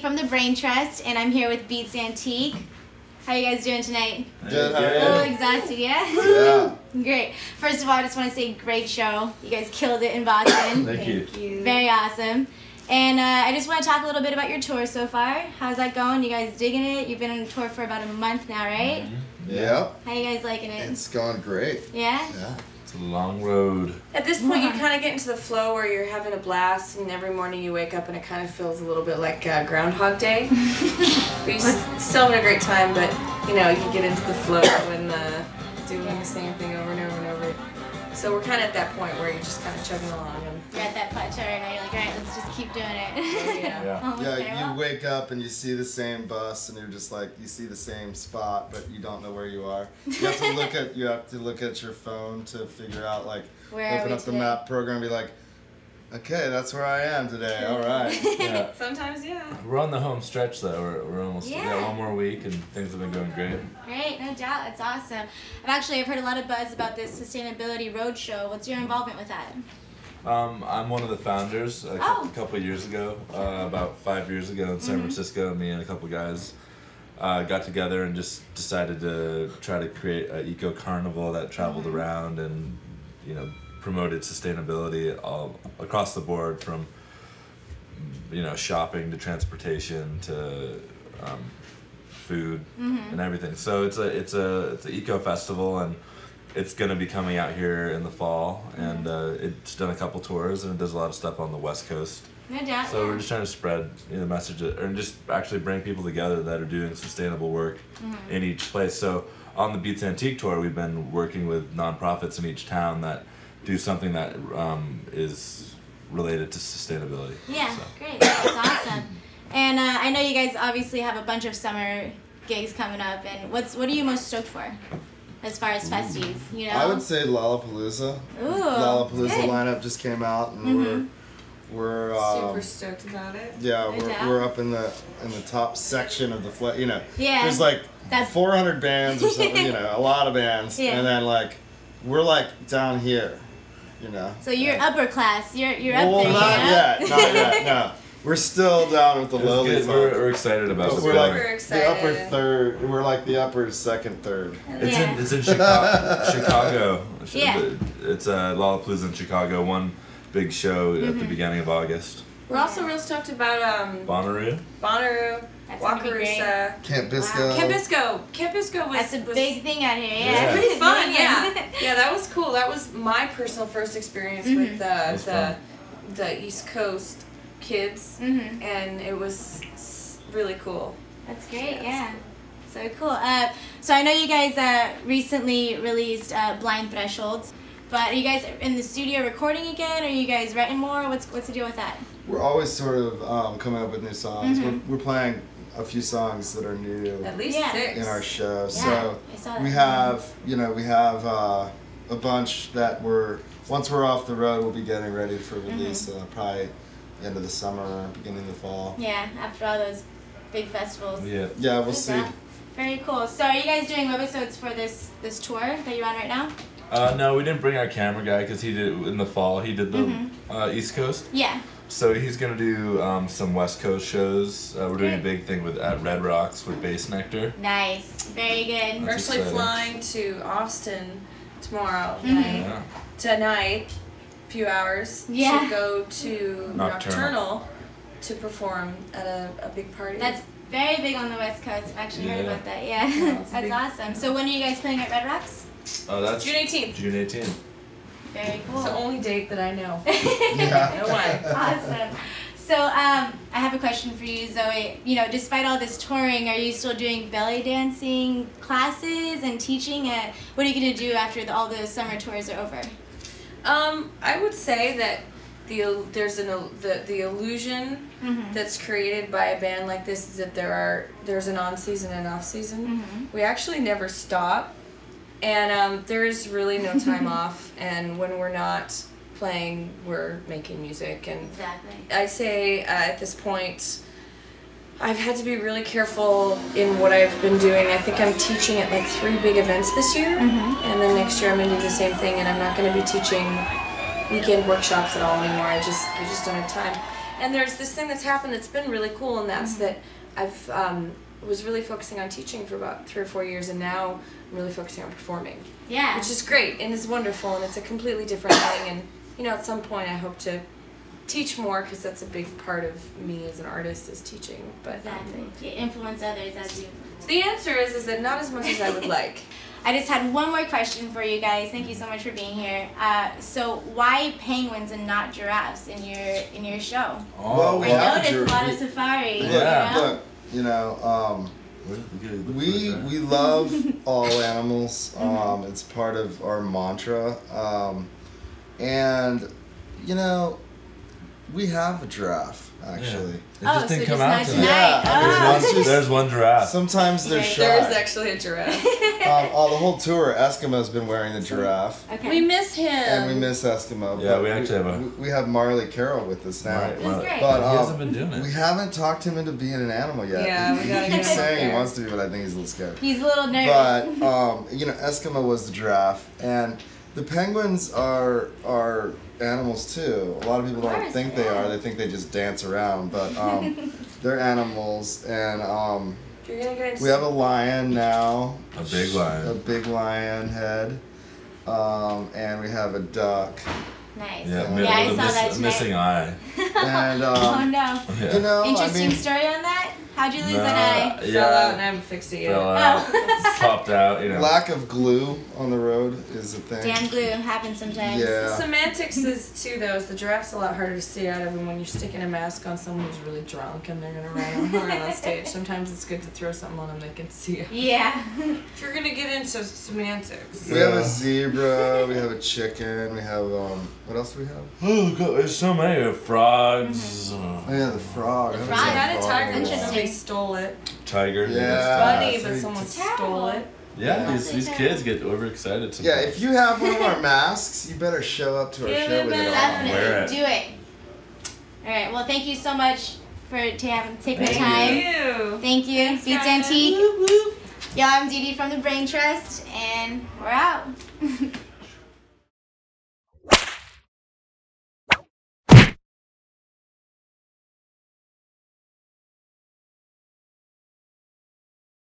from the Brain Trust, and I'm here with Beats Antique. How are you guys doing tonight? Good. A little exhausted, yeah? Yeah. Great. First of all, I just want to say great show. You guys killed it in Boston. Thank you. Very awesome. And I just want to talk a little bit about your tour so far. How's that going? You guys digging it? You've been on tour for about a month now, right? Mm-hmm. Yep. How you guys liking it? It's going great. Yeah? Yeah. It's a long road. At this point, you kind of get into the flow where you're having a blast, and every morning you wake up and it kind of feels a little bit like Groundhog Day. But you're still having a great time, but you know, you get into the flow when doing the same thing over and over and over. So we're kind of at that point where you're just kind of chugging along. And You're at that plateau right now. You're like, all right, let's just keep doing it. yeah. Almost there. Yeah, Well, you wake up and you see the same bus, and you're just like, you see the same spot, but you don't know where you are. You have to look at your phone to figure out, like, Where are open we up the today? map program and be like, okay, that's where I am today. All right. Yeah. Sometimes, yeah. We're on the home stretch though. We're almost we Yeah. got one more week and things have been going great. Great, no doubt. That's awesome. I've heard a lot of buzz about this sustainability roadshow. What's your involvement with that? I'm one of the founders. A Oh. couple of years ago, about 5 years ago in San Francisco, me and a couple guys got together and just decided to try to create an eco carnival that traveled around and promoted sustainability all across the board, from shopping to transportation to food and everything. So it's an eco festival, and it's going to be coming out here in the fall, and it's done a couple tours, and it does a lot of stuff on the West Coast. No doubt. So yeah. we're just trying to spread the message, and just actually bring people together that are doing sustainable work in each place. So on the Beats Antique tour, we've been working with nonprofits in each town that do something that is related to sustainability. Yeah, So. great. That's awesome. And I know you guys obviously have a bunch of summer gigs coming up. And what are you most stoked for, as far as festies? You know. I would say Lollapalooza. Ooh. Lollapalooza good. lineup just came out, and we're Super stoked about it. yeah, No doubt. we're up in the top section of the Yeah. there's like That's- 400 bands or something, a lot of bands, Yeah. and then we're like down here, So you're upper class. You're up well, there. not you know? yet, not yet, no. We're still down with the It's lowly good. folk. We're excited about But this. we're building. like Super the upper excited. third. We're like the upper second, third. Yeah. It's in Chicago. Yeah. It's Lollapalooza in Chicago. One big show at the beginning of August. We're also real stoked about Bonnaroo. Bonnaroo, That's gonna be great. Wakarusa, Camp Bisco. Camp Bisco. Camp Bisco was That's a big thing out here. Yeah. Yeah. pretty fun. Yeah, yeah, that was cool. That was my personal first experience with was fun. the East Coast kids, and it was really cool. That's great. Yeah, Yeah. So cool. So I know you guys recently released Blind Thresholds, but are you guys in the studio recording again? Are you guys writing more? What's the deal with that? We're always sort of coming up with new songs. We're playing a few songs that are new At least Yeah. 6. in our show. Yeah, So I saw that. we have a bunch that once we're off the road, we'll be getting ready for release. Probably end of the summer, beginning of the fall. Yeah, after all those big festivals. Yeah. Yeah, we'll Good see. job. Very cool. So are you guys doing webisodes for this tour that you're on right now? No, we didn't bring our camera guy because he did in the fall. He did the East Coast, Yeah. so he's gonna do some West Coast shows. We're doing a big thing at Red Rocks with Bass Nectar. Nice. Very good. We're That's actually exciting. flying to Austin tomorrow Yeah. tonight, few hours, Yeah. to go to Nocturnal. Nocturnal to perform at a big party. That's very big on the West Coast. I've actually heard Yeah. about that. Yeah. it's a That's big- awesome. So when are you guys playing at Red Rocks? That's June 18th. June 18th. Very cool. It's the only date that I know. Yeah. No way. Awesome. So I have a question for you, Zoe. Despite all this touring, are you still doing belly dancing classes and teaching? What are you going to do after all the summer tours are over? I would say that the illusion that's created by a band like this is that there's an on season and off season. We actually never stop, and there is really no time off. And when we're not playing, we're making music. And Exactly. I'd say at this point, I've had to be really careful in what I've been doing. I think I'm teaching at like 3 big events this year, and then next year I'm gonna do the same thing. And I'm not gonna be teaching weekend workshops at all anymore. I just don't have time. And there's this thing that's happened that's been really cool, and that's that I've was really focusing on teaching for about 3 or 4 years, and now I'm really focusing on performing. Yeah. Which is great and is wonderful, and it's a completely different thing. And you know, at some point, I hope to teach more because that's a big part of me as an artist is teaching. But Exactly. You influence others as you. so the answer is that not as much as I would like. I just had one more question for you guys. Thank you so much for being here. So why penguins and not giraffes in your show? Well, we I have noticed a lot of look, safari. Yeah. You know? we love all animals. It's part of our mantra. And you know, we have a giraffe actually. It just didn't come just out not tonight. tonight. Yeah, Oh. There's one giraffe. Sometimes they're shy. There is actually a giraffe. The whole tour, Eskimo's been wearing the giraffe. Okay. We miss him. And we miss Eskimo. Yeah, but we actually have we have Marley Carroll with us now. Right, That's great. But he hasn't been doing it. we haven't talked him into being an animal yet. Yeah, we gotta he get keeps him up saying he there. wants to be, but I think he's a little scared. He's a little nervous. But you know, Eskimo was the giraffe, and the penguins are animals too. A lot of people Of don't course, think they yeah. are. They think they just dance around, but they're animals. And You're gonna get we have a lion now, A big lion. a big lion head, and we have a duck. Nice. Yeah, Yeah, I with saw that a tonight. missing eye. And Oh no. Yeah. you know, Interesting I mean, story on that? How'd you lose Nah, that eye? fell out and I Yeah, haven't fixed it yet. fell out, Oh. popped out, you know. lack of glue on the road is a thing. Damn glue happens sometimes. The Yeah. semantics is too though. Is the giraffe's a lot harder to see out of, and when you're sticking a mask on someone who's really drunk and they're gonna run around on stage, sometimes it's good to throw something on them they can see it. Yeah. If you're gonna get into semantics, We have Yeah. a zebra. We have a chicken. We have what else do we have? Oh god, there's so many. We have frogs, Oh yeah, the frog. I haven't frog. seen I had a frog tiger, in a but while. somebody stole it. tiger. Yeah. Funny, so but you someone just- stole it. Yeah, That's these okay. kids get overexcited sometimes. Yeah, if you have one of our masks, you better show up to our Give show it with it back. on. Wear Definitely. it. Do it. Alright, well thank you so much for taking the Thank time. you. Thank you. Thanks, Beats guys. Antique. Y'all, I'm Dee Dee from the Brain Trust, and we're out.